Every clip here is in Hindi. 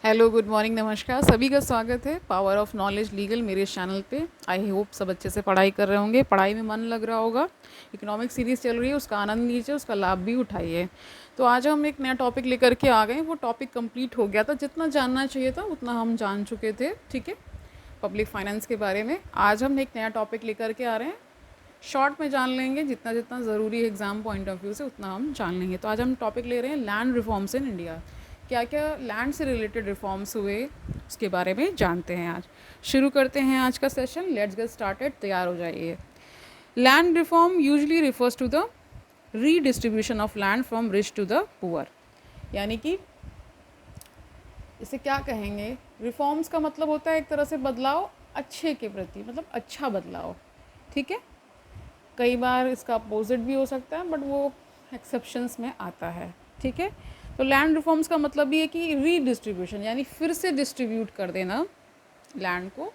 हेलो, गुड मॉर्निंग, नमस्कार। सभी का स्वागत है पावर ऑफ नॉलेज लीगल मेरे इस चैनल पे। आई होप सब अच्छे से पढ़ाई कर रहे होंगे, पढ़ाई में मन लग रहा होगा। इकोनॉमिक सीरीज़ चल रही है, उसका आनंद लीजिए, उसका लाभ भी उठाइए। तो आज हम एक नया टॉपिक लेकर के आ गए। वो टॉपिक कंप्लीट हो गया था, जितना जानना चाहिए था उतना हम जान चुके थे, ठीक है, पब्लिक फाइनेंस के बारे में। आज हम एक नया टॉपिक लेकर के आ रहे हैं। शॉर्ट में जान लेंगे, जितना जितना ज़रूरी है एग्ज़ाम पॉइंट ऑफ व्यू से उतना हम जान लेंगे। तो आज हम टॉपिक ले रहे हैं लैंड रिफॉर्म्स इन इंडिया। क्या क्या लैंड से रिलेटेड रिफॉर्म्स हुए उसके बारे में जानते हैं। आज शुरू करते हैं आज का सेशन। Let's get started. तैयार हो जाइए। Land reform usually refers to the redistribution of land from rich to the poor. यानी कि इसे क्या कहेंगे, रिफॉर्म्स का मतलब होता है एक तरह से बदलाव अच्छे के प्रति, मतलब अच्छा बदलाव, ठीक है। कई बार इसका अपोजिट भी हो सकता है, बट वो एक्सेप्शंस में आता है, ठीक है। तो लैंड रिफॉर्म्स का मतलब ये है कि रीडिस्ट्रीब्यूशन, यानी फिर से डिस्ट्रीब्यूट कर देना लैंड को।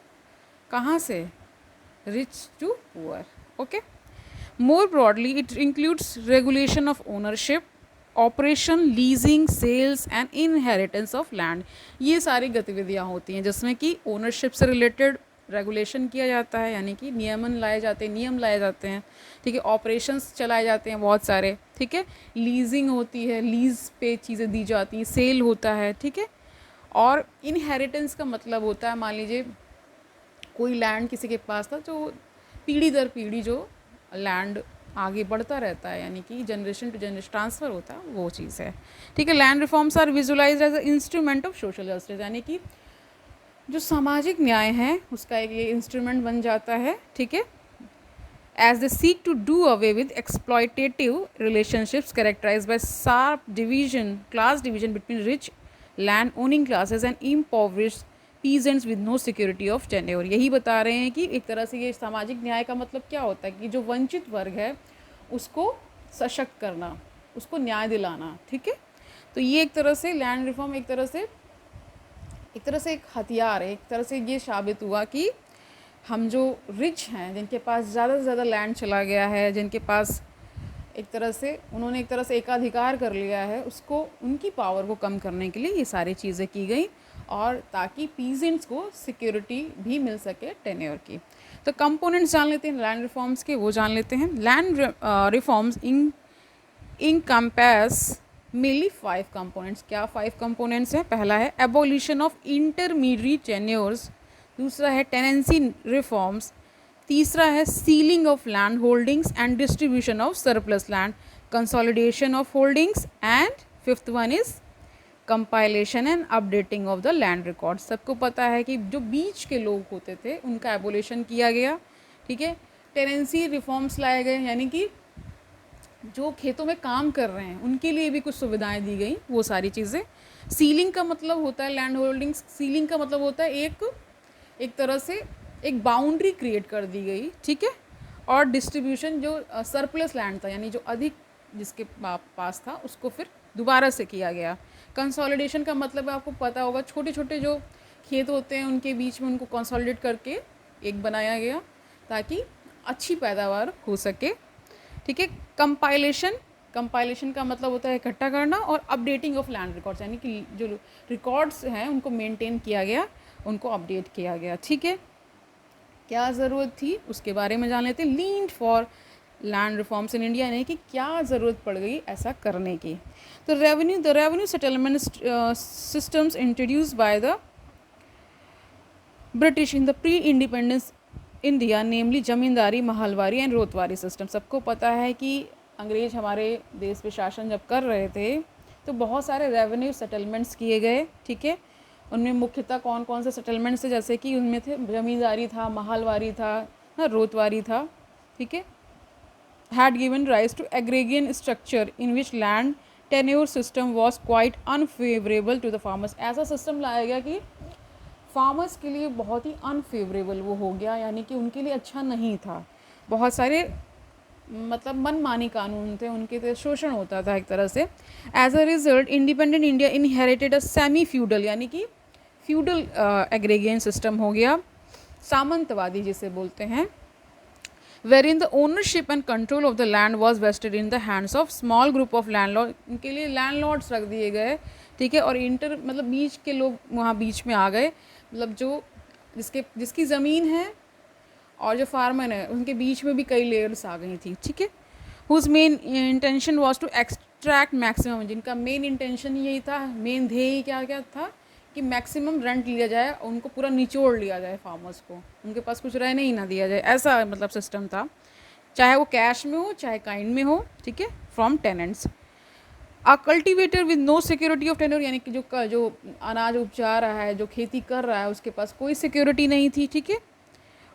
कहाँ से? Rich to poor, okay. More broadly it includes regulation of ownership, operation, leasing, sales and inheritance of land. ये सारी गतिविधियाँ होती हैं जिसमें कि ओनरशिप से रिलेटेड रेगुलेशन किया जाता है, यानी कि नियमन लाए जाते हैं, नियम लाए जाते हैं, ठीक है। ऑपरेशंस चलाए जाते हैं बहुत सारे, ठीक है। लीजिंग होती है, लीज पे चीज़ें दी जाती हैं, सेल होता है, ठीक है। और इनहेरिटेंस का मतलब होता है, मान लीजिए कोई लैंड किसी के पास था, जो पीढ़ी दर पीढ़ी जो लैंड आगे बढ़ता रहता है, यानी कि जनरेशन टू जनरेशन ट्रांसफ़र होता है, वो चीज़ है, ठीक है। Land reforms are visualize as a instrument of social justice, यानी कि जो सामाजिक न्याय है उसका एक ये इंस्ट्रूमेंट बन जाता है, ठीक है। As they seek to do away with exploitative relationships characterise by sharp division, class division between rich land owning classes and impoverished peasants with no security of tenure. यही बता रहे हैं कि एक तरह से ये सामाजिक न्याय का मतलब क्या होता है कि जो वंचित वर्ग है उसको सशक्त करना, उसको न्याय दिलाना, ठीक है। तो ये एक तरह से लैंड रिफॉर्म एक तरह से एक हथियार है। एक तरह से ये साबित हुआ कि हम जो रिच हैं, जिनके पास ज़्यादा से ज़्यादा लैंड चला गया है, जिनके पास एक तरह से उन्होंने एक तरह से एकाधिकार कर लिया है, उसको उनकी पावर को कम करने के लिए ये सारी चीज़ें की गई, और ताकि पीजेंट्स को सिक्योरिटी भी मिल सके टेन्योर की। तो कंपोनेंट्स जान लेते हैं लैंड रिफॉर्म्स के, वो जान लेते हैं। Land reforms encompass mainly 5 components. क्या 5 कंपोनेंट्स हैं? पहला है एबोलिशन ऑफ इंटरमीडिएट टेन्योर्स, दूसरा है टेनेंसी रिफॉर्म्स, तीसरा है ceiling of land holdings and distribution of surplus land, consolidation of holdings, and fifth one is compilation and updating of the land record. सबको पता है कि जो बीच के लोग होते थे उनका एबोलिशन किया गया, ठीक है। टेनेंसी रिफॉर्म्स लाए गए, यानी कि जो खेतों में काम कर रहे हैं उनके लिए भी कुछ सुविधाएं दी गई, वो सारी चीज़ें। सीलिंग का मतलब होता है लैंड होल्डिंग्स, सीलिंग का मतलब होता है एक तरह से एक बाउंड्री क्रिएट कर दी गई, ठीक है। और डिस्ट्रीब्यूशन, जो सरप्लस लैंड था, यानी जो अधिक जिसके पास था, उसको फिर दोबारा से किया गया। कंसोलिडेशन का मतलब आपको पता होगा, छोटे छोटे जो खेत होते हैं उनके बीच में उनको कंसोलिडेट करके एक बनाया गया ताकि अच्छी पैदावार हो सके, ठीक है। कंपाइलेशन का मतलब होता है इकट्ठा करना, और अपडेटिंग ऑफ लैंड रिकॉर्ड्स, यानी कि जो रिकॉर्ड्स हैं उनको मेंटेन किया गया, उनको अपडेट किया गया, ठीक है। क्या ज़रूरत थी उसके बारे में जान लेते हैं। Lead for land reforms in India, यानी कि क्या ज़रूरत पड़ गई ऐसा करने की। तो the revenue settlement systems introduce by the British in the pre independence India, namely zamindari, mahalwari and ryotwari system. सबको पता है कि अंग्रेज हमारे देश पे शासन जब कर रहे थे तो बहुत सारे रेवेन्यू सेटलमेंट्स किए गए, ठीक है। उनमें मुख्यतः कौन कौन से सेटलमेंट्स थे, जैसे कि उनमें थे जमींदारी था, महलवारी था, रोतवारी था, ठीक है। had given rise to agrarian structure in which land tenure system was quite unfavorable to the farmers। ऐसा सिस्टम लाया गया कि फार्मर्स के लिए बहुत ही अनफेवरेबल वो हो गया, यानी कि उनके लिए अच्छा नहीं था। बहुत सारे मतलब मनमानी कानून थे उनके, तो शोषण होता था एक तरह से। As a result independent India inherited a semi feudal, यानी कि फ्यूडल एग्रेगियन सिस्टम हो गया, सामंतवादी जिसे बोलते हैं, wherein the ownership and control of the land was vested in the hands of small group of landlord। इनके लिए लैंडलॉर्ड्स रख दिए गए ठीक है। और इंटर मतलब बीच के लोग वहाँ बीच में आ गए, मतलब जो जिसकी ज़मीन है और जो फार्मर है उनके बीच में भी कई लेयर्स आ गई थी, ठीक है। Whose main intention was to extract maximum, जिनका मेन इंटेंशन यही था, मेन ध्येय क्या क्या था कि मैक्सिमम रेंट लिया जाए, उनको पूरा निचोड़ लिया जाए, फार्मर्स को उनके पास कुछ रहने ही ना दिया जाए, ऐसा मतलब सिस्टम था, चाहे वो कैश में हो चाहे काइंड में हो, ठीक है, from tenants. A cultivator with no security of tenure, यानी कि जो अनाज उपजा रहा है, जो खेती कर रहा है, उसके पास कोई सिक्योरिटी नहीं थी, ठीक है,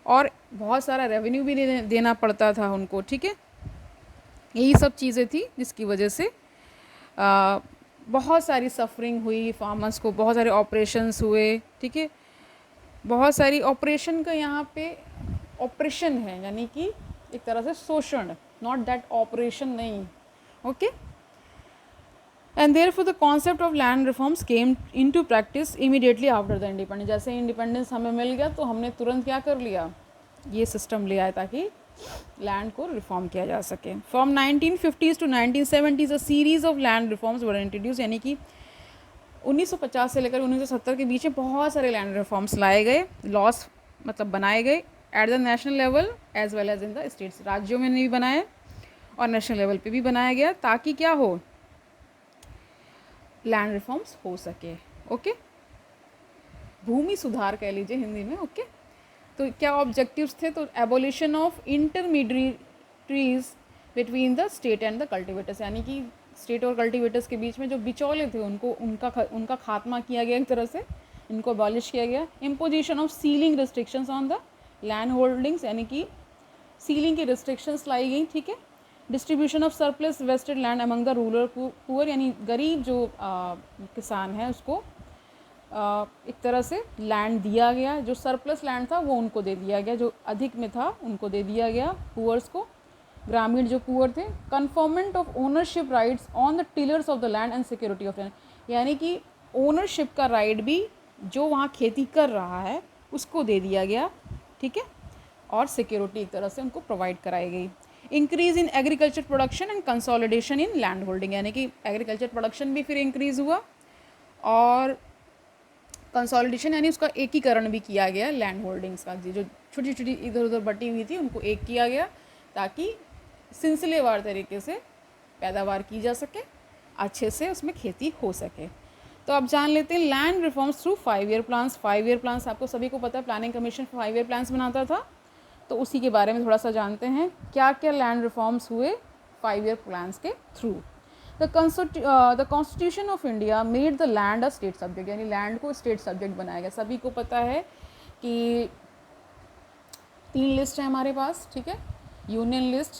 और बहुत सारा रेवेन्यू भी देना पड़ता था उनको, ठीक है। यही सब चीज़ें थी जिसकी वजह से बहुत सारी सफरिंग हुई फार्मर्स को, बहुत सारे ऑपरेशंस हुए, ठीक है। बहुत सारी ऑपरेशन का यहाँ पे ऑपरेशन है, यानी कि एक तरह से शोषण, नॉट दैट ऑपरेशन नहीं, okay. And therefore the concept of land reforms came into practice immediately after the independence. जैसे इंडिपेंडेंस हमें मिल गया तो हमने तुरंत क्या कर लिया, ये सिस्टम ले आया ताकि लैंड को रिफॉर्म किया जा सके। From 1950s to 1970s a series of land reforms were introduce, यानी कि 1950 से लेकर 1970 के बीच में बहुत सारे लैंड रिफॉर्म्स लाए गए, लॉस मतलब बनाए गए at the national level as well as in the states, राज्यों में भी बनाए और नेशनल लेवल पे भी बनाया गया, ताकि क्या हो, लैंड रिफॉर्म्स हो सके, ओके। भूमि सुधार कह लीजिए हिंदी में, ओके। तो क्या ऑब्जेक्टिव्स थे, तो abolition of intermediaries between the state and the cultivators, यानी कि स्टेट और कल्टिवेटर्स के बीच में जो बिचौले थे उनका खात्मा किया गया, एक तरह से इनको अबॉलिश किया गया। Imposition of ceiling restrictions on the land holdings, यानी कि सीलिंग की रिस्ट्रिक्शंस लाई गई, ठीक है। Distribution of surplus vested land among the rural poor, यानी गरीब जो किसान है उसको एक तरह से लैंड दिया गया, जो सरप्लस लैंड था वो उनको दे दिया गया, जो अधिक में था उनको दे दिया गया, पुअर्स को, ग्रामीण जो पुअर थे। Conferment of ownership rights on the tillers of the land and security of land, यानी कि ओनरशिप का राइट भी जो वहाँ खेती कर रहा है उसको दे दिया गया, ठीक है, और सिक्योरिटी एक तरह से उनको प्रोवाइड कराई गई। Increase in agriculture production and consolidation in land holding, यानी कि एग्रीकल्चर प्रोडक्शन भी फिर इंक्रीज़ हुआ और कंसोलिडेशन यानी उसका एकीकरण भी किया गया लैंड होल्डिंग्स का, जो छोटी छोटी इधर उधर बटी हुई थी उनको एक किया गया, ताकि सिलसिलेवार तरीके से पैदावार की जा सके, अच्छे से उसमें खेती हो सके। तो अब जान लेते हैं land reforms through 5 year plans. 5 year plans आपको सभी को पता है, प्लानिंग कमीशन 5 ईयर प्लान्स बनाता था, तो उसी के बारे में थोड़ा सा जानते हैं क्या क्या लैंड रिफॉर्म्स हुए 5 ईयर प्लान्स के through. The constitution of India made the land a state subject, यानी लैंड को स्टेट सब्जेक्ट बनाया गया। सभी को पता है कि 3 लिस्ट है हमारे पास, ठीक है, यूनियन लिस्ट,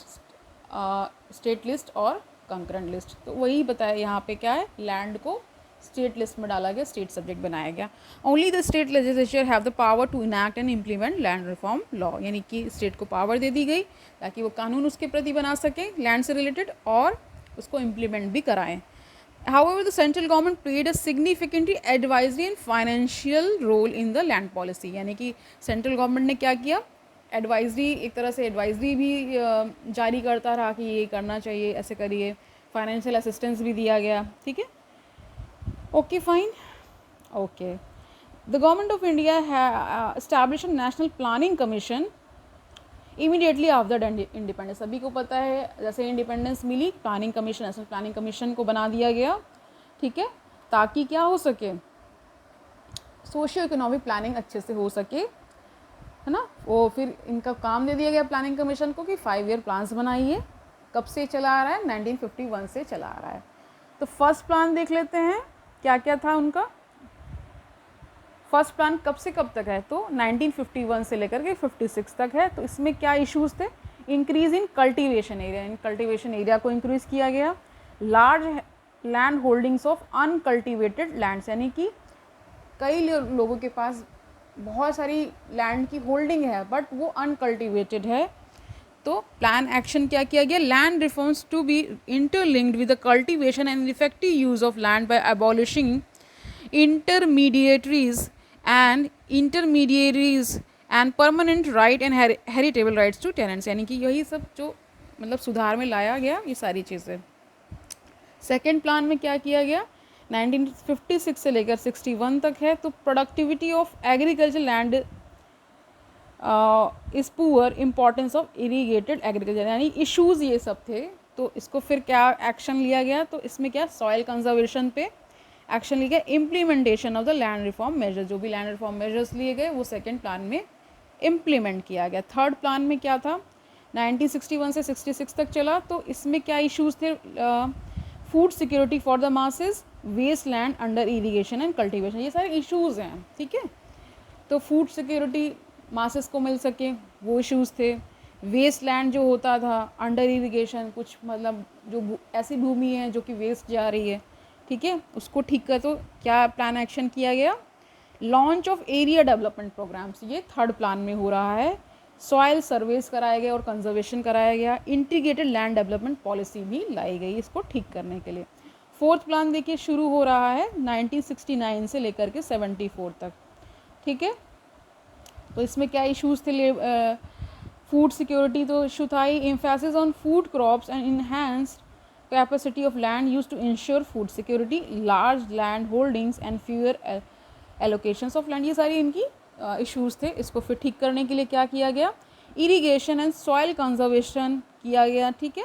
स्टेट लिस्ट और कंकरेंट लिस्ट। तो वही बताया यहाँ पे क्या है, लैंड को स्टेट लिस्ट में डाला गया, स्टेट सब्जेक्ट बनाया गया। Only the state legislature have the power to enact and implement land reform law, यानी कि स्टेट को पावर दे दी गई ताकि वो कानून उसके प्रति बना सकें लैंड से रिलेटेड और उसको इम्प्लीमेंट भी कराएं। However, the central government played a significantly advisory and financial role in the land policy, यानी कि सेंट्रल गवर्नमेंट ने क्या किया, एडवाइजरी, एक तरह से एडवाइजरी भी जारी करता रहा कि ये करना चाहिए, ऐसे करिए, फाइनेंशियल असिस्टेंस भी दिया गया, ठीक है, okay fine, okay. The government of India has establish national planning commission immediately after independence. सभी को पता है जैसे इंडिपेंडेंस मिली, planning commission, national planning commission को बना दिया गया, ठीक है, ताकि क्या हो सके, सोशियो इकोनॉमिक प्लानिंग अच्छे से हो सके, है ना। वो फिर इनका काम दे दिया गया प्लानिंग कमीशन को कि 5 ईयर प्लान्स बनाइए। कब से चला आ रहा है, 1951 से चला आ रहा है। तो फर्स्ट प्लान देख लेते हैं क्या क्या था उनका। फर्स्ट प्लान कब से कब तक है, तो 1951 से लेकर के 56 तक है। तो इसमें क्या इश्यूज़ थे, increase in cultivation area, in cultivation area को इंक्रीज़ किया गया। Large land holdings of uncultivated lands, यानी कि कई लोगों के पास बहुत सारी लैंड की होल्डिंग है बट वो अनकल्टिवेटेड है। तो प्लान एक्शन क्या किया गया, land reforms to be interlinked with the cultivation and effective use of land by abolishing intermediaries and permanent right and heritable rights to tenants, यानी कि यही सब जो मतलब सुधार में लाया गया ये सारी चीज़ें। सेकेंड प्लान में क्या किया गया, 1956 से लेकर 61 तक है। तो productivity of agriculture land is poor, importance of irrigated agriculture, यानी इश्यूज़ ये सब थे। तो इसको फिर क्या एक्शन लिया गया, तो इसमें क्या सॉइल कंजर्वेशन पे एक्शन लिया गया। Implementation of the land reform major, जो भी लैंड रिफॉर्म मेजर्स लिए गए वो सेकेंड प्लान में इम्प्लीमेंट किया गया। थर्ड प्लान में क्या था, 1961 से 66 तक चला। तो इसमें क्या इश्यूज़ थे, food security for the masses, waste land under irrigation and cultivation, ये सारे इश्यूज़ हैं, ठीक है। तो फूड सिक्योरिटी मासेस को मिल सके वो इश्यूज़ थे। वेस्ट लैंड जो होता था अंडर इरीगेशन, कुछ मतलब जो ऐसी भूमि है जो कि वेस्ट जा रही है, ठीक है, उसको ठीक कर। तो क्या प्लान एक्शन किया गया, launch of area development programmes, ये थर्ड प्लान में हो रहा है। सॉइल सर्वेस कराया गया और कंजर्वेशन कराया गया। इंटीग्रेटेड लैंड डेवलपमेंट पॉलिसी भी लाई गई इसको ठीक करने के लिए। फोर्थ प्लान देखिए शुरू हो रहा है 1969 से लेकर के 74 तक, ठीक है। तो इसमें क्या इश्यूज़ थे, फूड सिक्योरिटी तो इशू था ही। Emphasis on food crops and enhanced capacity of land use to ensure food security, large land holdings and fewer allocations of land, ये सारी इनकी इश्यूज़ थे। इसको फिर ठीक करने के लिए क्या किया गया, इरीगेशन एंड सॉइल कंजर्वेशन किया गया, ठीक है।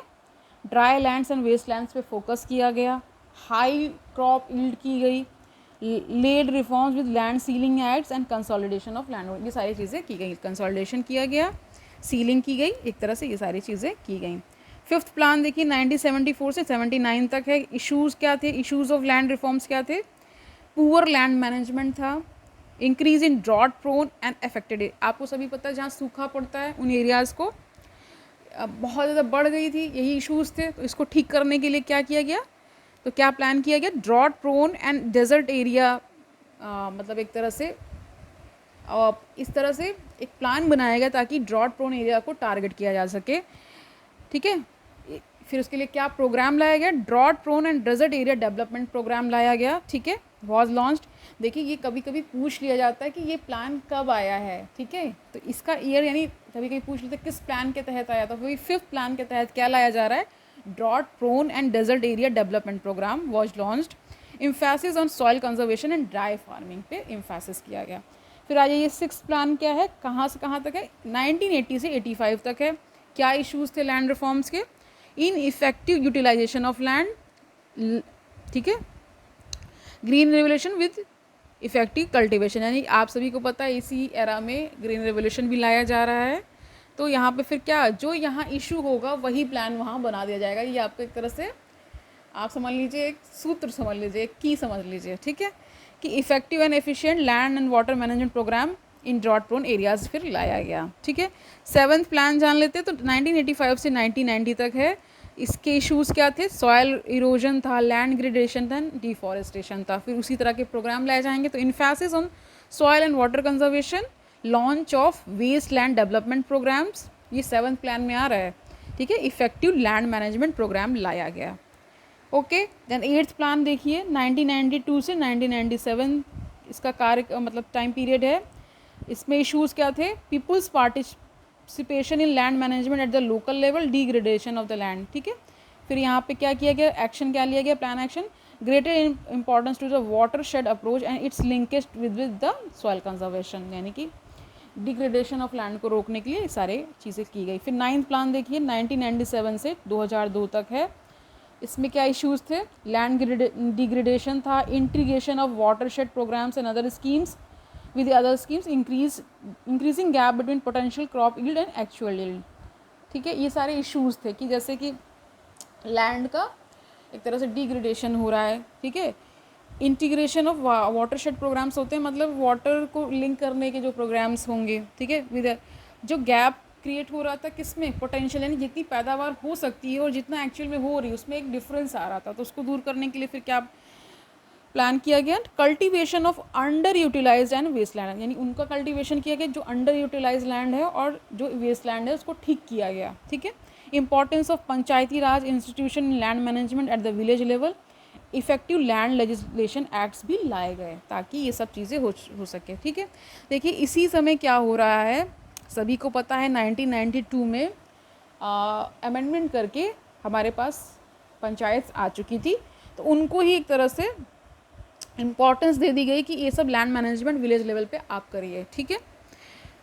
Dry lands and waste lands पे फोकस किया गया। हाई क्रॉप यील्ड की गई। Land reforms with land ceiling acts and consolidation of land, ये सारी चीज़ें की गई। कंसोलिडेशन किया गया, सीलिंग की गई, एक तरह से ये सारी चीज़ें की गई। फिफ्थ प्लान देखिए 1974 से 79 तक है। इश्यूज़ क्या थे, इश्यूज़ ऑफ लैंड रिफॉर्म्स क्या थे, पुअर लैंड मैनेजमेंट था, increase in drought prone and affected, आपको सभी पता है जहाँ सूखा पड़ता है उन एरियाज़ को बहुत ज़्यादा बढ़ गई थी, यही इश्यूज़ थे। तो इसको ठीक करने के लिए क्या किया गया, तो क्या प्लान किया गया, drought prone and desert area, मतलब एक तरह से इस तरह से एक प्लान बनाया गया ताकि ड्रॉट प्रोन एरिया को टारगेट किया जा सके, ठीक है। फिर उसके लिए क्या प्रोग्राम लाया गया, drought prone and desert area development program लाया गया, ठीक है, वॉज लॉन्च्ड। देखिए ये कभी कभी पूछ लिया जाता है कि ये प्लान कब आया है, ठीक है, तो इसका ईयर यानी कभी कभी पूछ लेते हैं किस प्लान के तहत आया था। वही फिफ्थ प्लान के तहत क्या लाया जा रहा है, drought prone and desert area development program was launched. Emphasis on soil conservation and dry farming पे एम्फेसिस किया गया। फिर आइए ये सिक्स प्लान क्या है, कहाँ से कहाँ तक है, 1980 से 85 तक है। क्या इश्यूज़ थे लैंड रिफॉर्म्स के, ineffective utilization of land, ठीक है, green revolution with effective cultivation, यानी आप सभी को पता है इसी एरा में ग्रीन रेवोल्यूशन भी लाया जा रहा है। तो यहाँ पे फिर क्या, जो यहाँ इशू होगा वही प्लान वहाँ बना दिया जाएगा। ये आपको एक तरह से आप समझ लीजिए, एक सूत्र समझ लीजिए, एक की समझ लीजिए, ठीक है, कि effective and efficient land and water management program in drought prone areas फिर लाया गया, ठीक है। सेवन्थ प्लान जान लेते हैं, तो 1985 से 1990 तक है। इसके इश्यूज़ क्या थे, सॉयल इरोजन था, लैंड ग्रेडेशन था, डिफॉरेस्टेशन था। फिर उसी तरह के प्रोग्राम लाए जाएंगे। तो emphasis on soil and water conservation, launch of waste land development programmes, ये सेवन्थ प्लान में आ रहा है, ठीक है। इफेक्टिव लैंड मैनेजमेंट प्रोग्राम लाया गया, ओके। देन एट्थ प्लान देखिए 1992 से 1997 इसका कार्य मतलब टाइम पीरियड है। इसमें इश्यूज़ क्या थे, people's participation in land management at the local level, degradation of the land, ठीक है। फिर यहाँ पे क्या किया गया, एक्शन क्या लिया गया, plan action, greater importance to the watershed approach and its linkage with the soil conservation, यानी कि डिग्रेडेशन ऑफ लैंड को रोकने के लिए सारे चीज़ें की गई। फिर नाइन्थ प्लान देखिए 1997 से 2002 तक है। इसमें क्या इश्यूज़ थे, लैंड डिग्रेडेशन था, integration of watershed programs and other schemes with other schemes, increasing gap between potential crop yield and actual yield, ठीक है। ये सारे इश्यूज़ थे कि जैसे कि लैंड का एक तरह से डिग्रेडेशन हो रहा है, ठीक है। Integration of watershed programs होते हैं, मतलब वाटर को लिंक करने के जो प्रोग्राम्स होंगे, ठीक है, विद जो गैप क्रिएट हो रहा था किसमें, पोटेंशियल, यानी जितनी पैदावार हो सकती है और जितना एक्चुअल में हो रही है उसमें एक डिफरेंस आ रहा था। तो उसको दूर करने के लिए फिर क्या प्लान किया गया, cultivation of underutilized and waste land, यानी उनका कल्टीवेशन किया गया जो अंडर यूटिलाइज्ड लैंड है और जो वेस्ट लैंड है उसको ठीक किया गया, ठीक है। Importance of Panchayati Raj institution in land management at the village level, effective land legislation acts भी लाए गए ताकि ये सब चीज़ें हो सके, ठीक है। देखिए इसी समय क्या हो रहा है, सभी को पता है 1992 में अमेंडमेंट करके हमारे पास पंचायत आ चुकी थी, तो उनको ही एक तरह से इंपॉर्टेंस दे दी गई कि ये सब लैंड मैनेजमेंट विलेज लेवल पे आप करिए, ठीक है,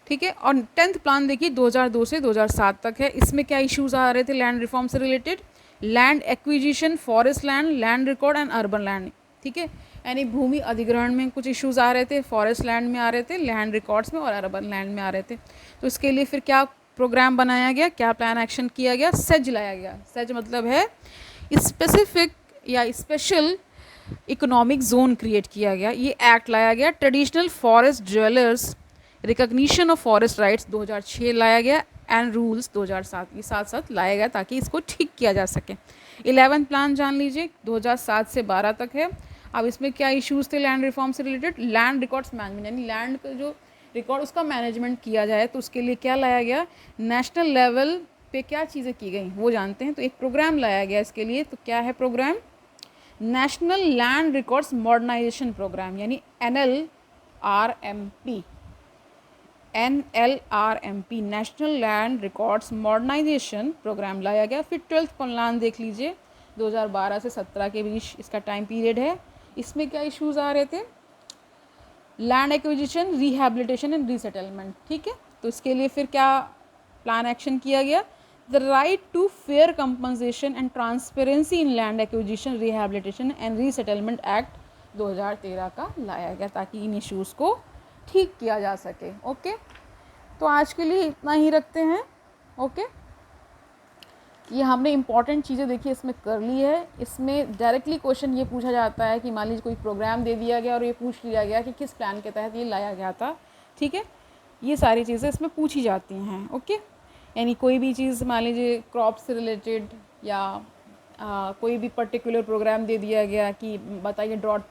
ठीक है। और 10th प्लान देखिए 2002 से 2007 तक है। इसमें क्या इश्यूज आ रहे थे लैंड रिफॉर्म से related? Land acquisition, forest land, land record and urban land, ठीक है। यानी भूमि अधिग्रहण में कुछ इश्यूज आ रहे थे, फॉरेस्ट लैंड में आ रहे थे, लैंड रिकॉर्ड्स में और अर्बन लैंड में आ रहे थे। तो इसके लिए फिर क्या प्रोग्राम बनाया गया, क्या प्लान एक्शन किया गया? सेज लाया गया। सेज मतलब है स्पेसिफिक या स्पेशल इकोनॉमिक जोन क्रिएट किया गया, ये एक्ट लाया गया। Traditional forest dwellers recognition of forest rights 2006 लाया गया एंड रूल्स 2007, ये साथ साथ लाया गया ताकि इसको ठीक किया जा सके। 11th प्लान जान लीजिए 2007 से 12 तक है। अब इसमें क्या इश्यूज थे लैंड रिफॉर्म से रिलेटेड? लैंड रिकॉर्ड्स मैनेजमेंट, यानी लैंड का जो रिकॉर्ड उसका मैनेजमेंट किया जाए, तो उसके लिए क्या लाया गया? नेशनल लेवल पे क्या चीज़ें की गई वो जानते हैं, तो एक प्रोग्राम लाया गया इसके लिए। तो क्या है program? National land records modernization program, यानी NLRMP, NLRMP, national land records modernization program लाया गया। फिर 12th प्लान देख लीजिए 2012 से 17 के बीच इसका टाइम पीरियड है। इसमें क्या इश्यूज आ रहे थे? Land acquisition, rehabilitation and resettlement, ठीक है। तो इसके लिए फिर क्या प्लान एक्शन किया गया? The right to fair compensation and transparency in land acquisition, rehabilitation and resettlement act 2013 का लाया गया ताकि इन इश्यूज़ को ठीक किया जा सके। ओके, तो आज के लिए इतना ही रखते हैं। ओके, ये हमने इंपॉर्टेंट चीज़ें देखी इसमें कर ली है। इसमें डायरेक्टली क्वेश्चन ये पूछा जाता है कि मान लीजिए कोई प्रोग्राम दे दिया गया और ये पूछ लिया गया कि किस प्लान के तहत ये लाया गया था, ठीक है। ये सारी चीज़ें इसमें पूछी जाती हैं। ओके, यानी कोई भी चीज़ मान लीजिए क्रॉप से रिलेटेड या कोई भी पर्टिकुलर प्रोग्राम दे दिया गया कि बताइए डॉट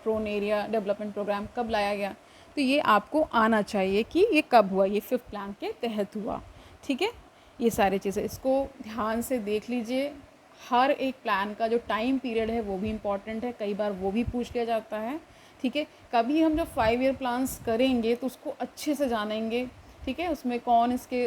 प्रोन एरिया डेवलपमेंट प्रोग्राम कब लाया गया, तो ये आपको आना चाहिए कि ये कब हुआ, ये 5th प्लान के तहत हुआ, ठीक है। ये सारी चीज़ें इसको ध्यान से देख लीजिए। हर एक प्लान का जो टाइम पीरियड है वो भी इम्पॉर्टेंट है, कई बार वो भी पूछ लिया जाता है, ठीक है। कभी हम जब 5 ईयर प्लान्स करेंगे तो उसको अच्छे से जानेंगे, ठीक है। उसमें कौन इसके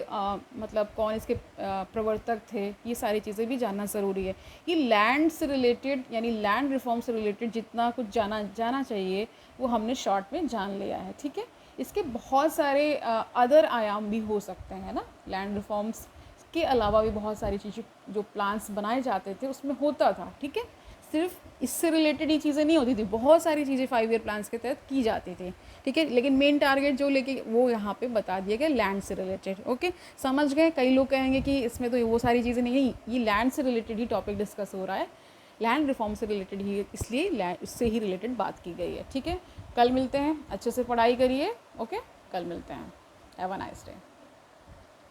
मतलब कौन इसके प्रवर्तक थे, ये सारी चीज़ें भी जानना ज़रूरी है। ये लैंड से रिलेटेड यानी लैंड रिफॉर्म से रिलेटेड जितना कुछ जाना चाहिए वो हमने शॉर्ट में जान लिया है, ठीक है। इसके बहुत सारे अदर आयाम भी हो सकते हैं ना, लैंड रिफॉर्म्स के अलावा भी बहुत सारी चीज़ें जो प्लान्स बनाए जाते थे उसमें होता था, ठीक है। सिर्फ इससे रिलेटेड ही चीज़ें नहीं होती थी, बहुत सारी चीज़ें 5 ईयर प्लान्स के तहत की जाती थी, ठीक है। लेकिन मेन टारगेट जो लेके वो यहाँ पे बता दिया गया लैंड से रिलेटेड। ओके, समझ गए? कई लोग कहेंगे कि इसमें तो वो सारी चीज़ें नहीं है, ये लैंड से रिलेटेड ही टॉपिक डिस्कस हो रहा है, लैंड रिफॉर्म से रिलेटेड ही, इसलिए उससे ही रिलेटेड बात की गई है, ठीक है। कल मिलते हैं, अच्छे से पढ़ाई करिए। ओके, कल मिलते हैं। Have a nice day.